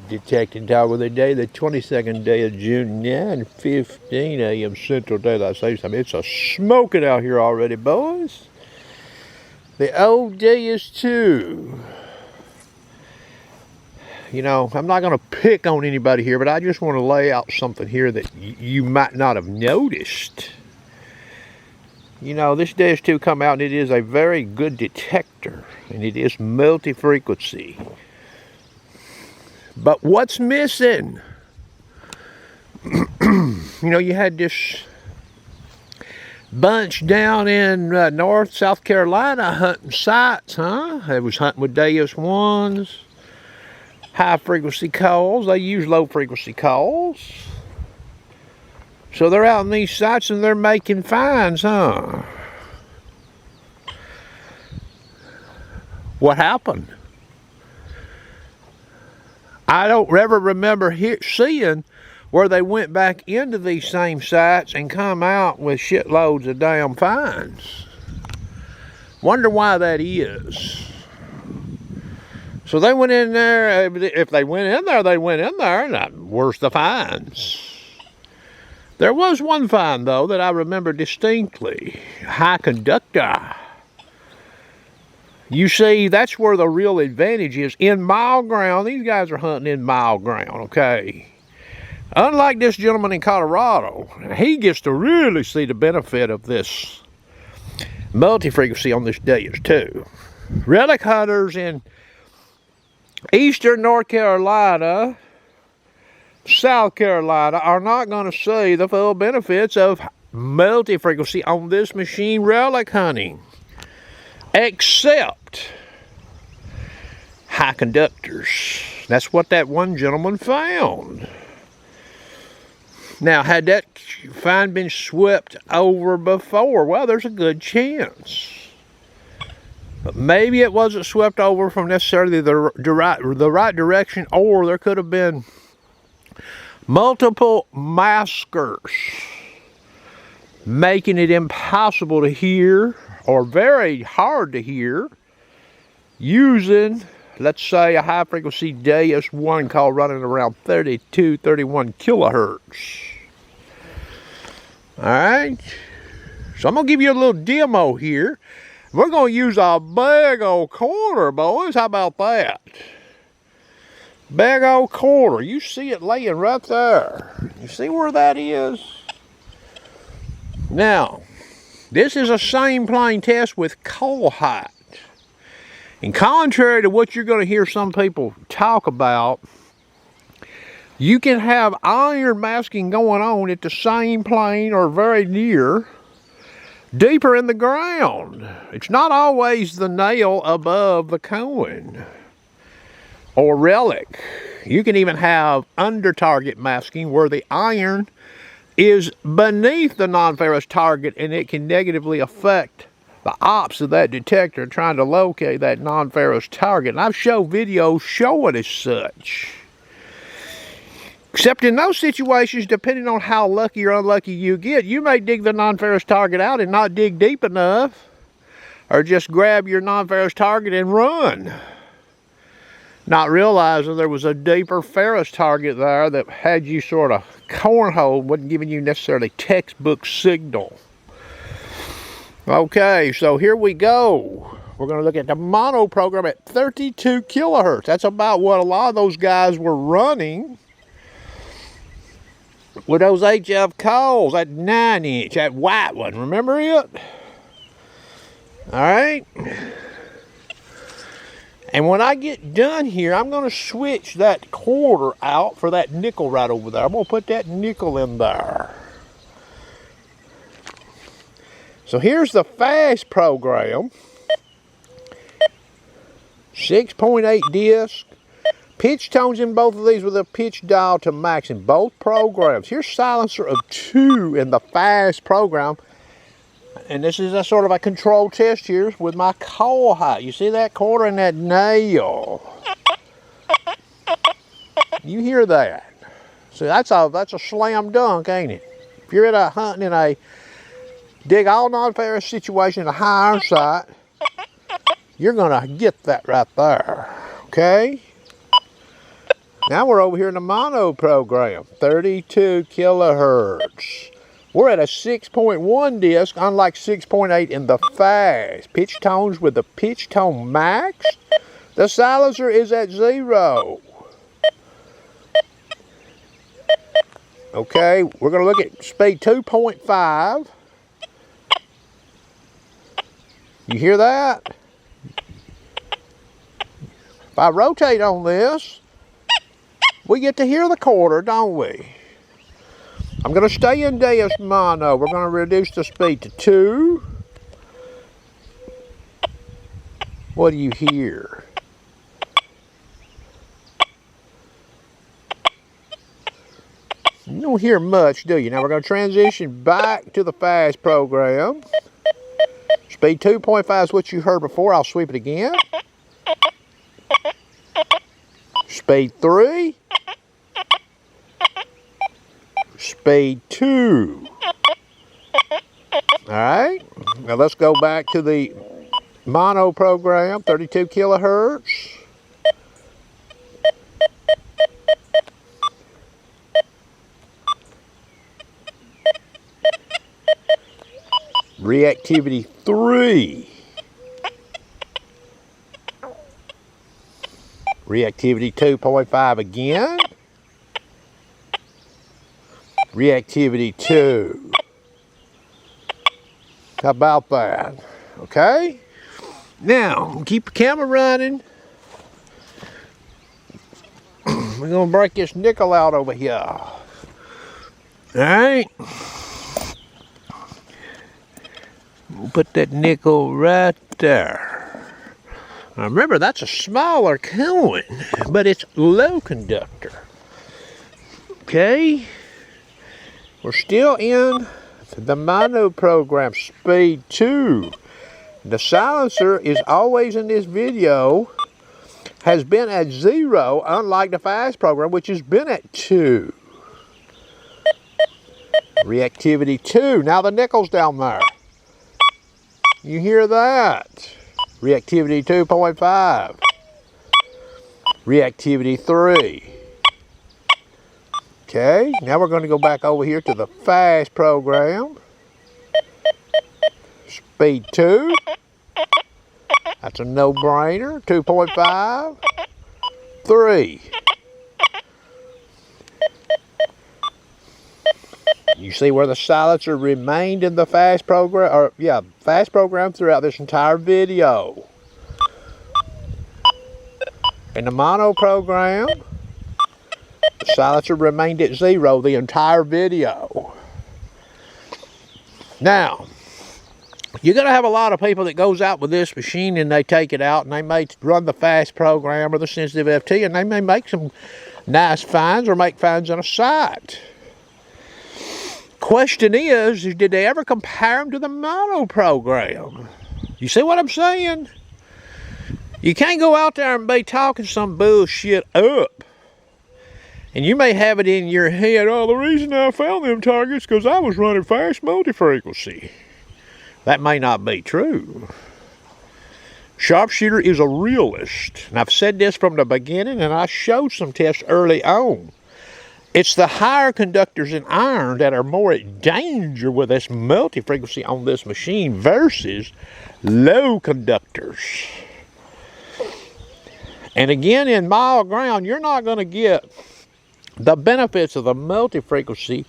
detecting time of the day, the 22nd day of June, 9:15 a.m. Central Daylight Savings Time. It's a smoking out here already, boys. The old day is too. You know, I'm not going to pick on anybody here, but I just want to lay out something here that you might not have noticed. You know, this Day 2 come out and it is a very good detector, and it is multi-frequency. But what's missing? You know, you had this bunch down in North South Carolina hunting sites, huh? They was hunting with Deus 1s, high frequency calls. They use low frequency calls. So they're out in these sites and they're making finds, huh? What happened? I don't ever remember seeing where they went back into these same sites and come out with shitloads of damn finds. Wonder why that is. So they went in there. If they went in there, they went in there, and where's the finds? There was one find, though, that I remember distinctly. High conductor. You see, that's where the real advantage is. In mild ground, these guys are hunting in mild ground, okay? Unlike this gentleman in Colorado, he gets to really see the benefit of this multi-frequency on this Day 2. Relic hunters in eastern North Carolina, South Carolina are not going to see the full benefits of multi-frequency on this machine relic hunting, except high conductors. That's what that one gentleman found. Now, had that find been swept over before? Well, there's a good chance. But maybe it wasn't swept over from necessarily the right direction, or there could have been multiple maskers making it impossible to hear, or very hard to hear, using, let's say, a high frequency Deus 1 call running around 32, 31 kilohertz. Alright, so I'm going to give you a little demo here. We're going to use a big old quarter, boys. How about that? Big old quarter. You see it laying right there. You see where that is? Now, this is a same plane test with coal height. And contrary to what you're going to hear some people talk about, you can have iron masking going on at the same plane or very near, deeper in the ground. It's not always the nail above the coin or relic. You can even have under target masking where the iron is beneath the non-ferrous target, and it can negatively affect the ops of that detector trying to locate that non-ferrous target. And I've shown videos showing as such. Except in those situations, depending on how lucky or unlucky you get, you may dig the non-ferrous target out and not dig deep enough, or just grab your non-ferrous target and run, not realizing there was a deeper ferrous target there that had you sort of cornhole, wasn't giving you necessarily textbook signal. Okay, so here we go. We're going to look at the mono program at 32 kilohertz. That's about what a lot of those guys were running with those HF calls, that 9-inch, that white one. Remember it? Alright. And when I get done here, I'm going to switch that quarter out for that nickel right over there. I'm going to put that nickel in there. So here's the fast program. 6.8 disc. Pitch tones in both of these with a pitch dial to max in both programs. Here's silencer of 2 in the fast program. And this is a sort of a control test here with my call height. You see that quarter and that nail? You hear that? So that's a slam dunk, ain't it? If you're at a hunting in a dig all non-ferrous situation in a high iron site, you're gonna get that right there. Okay? Now we're over here in the mono program, 32 kilohertz. We're at a 6.1 disc, unlike 6.8 in the fast. Pitch tones with the pitch tone max. The silencer is at 0. Okay, we're going to look at speed 2.5. You hear that? If I rotate on this, we get to hear the quarter, don't we? I'm going to stay in DS mono. We're going to reduce the speed to 2. What do you hear? You don't hear much, do you? Now we're going to transition back to the fast program. Speed 2.5 is what you heard before. I'll sweep it again. Speed 3. Speed 2. Alright, now let's go back to the mono program, 32 kilohertz. Reactivity 3. Reactivity 2.5 again. Reactivity 2. How about that? Okay. Now, keep the camera running. We're going to break this nickel out over here. All right. We'll put that nickel right there. Now remember, that's a smaller coin, but it's low conductor. Okay. We're still in the mono program, speed 2. The silencer is always in this video, has been at 0, unlike the fast program, which has been at 2. Reactivity 2. Now the nickel's down there. You hear that? Reactivity 2.5. Reactivity 3. Okay, now we're going to go back over here to the fast program. Speed 2. That's a no-brainer. 2.5. 3. You see where the silencer remained in the fast program, fast program throughout this entire video. In the mono program, the silencer remained at 0 the entire video. Now, you're going to have a lot of people that goes out with this machine and they take it out and they may run the fast program or the sensitive FT and they may make some nice finds or make finds on a site. Question is, did they ever compare them to the mono program? You see what I'm saying? You can't go out there and be talking some bullshit up. And you may have it in your head, oh, the reason I found them targets because I was running fast multi-frequency. That may not be true. Sharpshooter is a realist. And I've said this from the beginning, and I showed some tests early on. It's the higher conductors in iron that are more at danger with this multi-frequency on this machine versus low conductors. And again, in mild ground, you're not going to get the benefits of the multi-frequency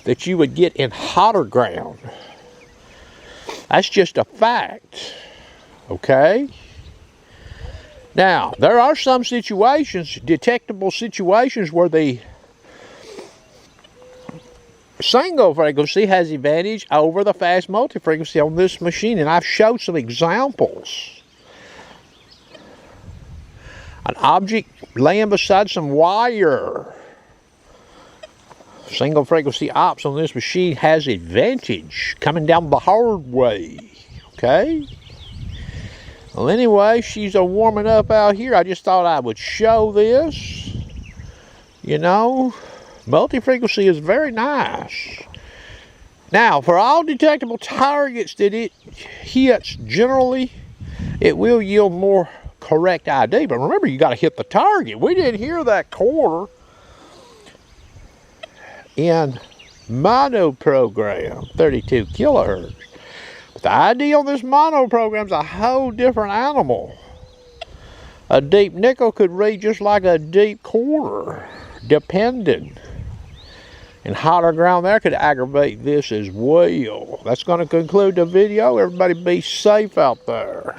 that you would get in hotter ground. That's just a fact. Okay? Now, there are some situations, detectable situations, where the single frequency has advantage over the fast multi-frequency on this machine, and I've showed some examples. An object laying beside some wire. Single frequency ops on this machine has advantage coming down the hard way. Okay? Well, anyway, she's warming up out here. I just thought I would show this. You know, multi-frequency is very nice. Now, for all detectable targets that it hits, generally, it will yield more correct ID. But remember, you got to hit the target. We didn't hear that quarter in mono program, 32 kilohertz. But the ID on this mono program is a whole different animal. A deep nickel could read just like a deep quarter, depending. And hotter ground there could aggravate this as well. That's going to conclude the video. Everybody be safe out there.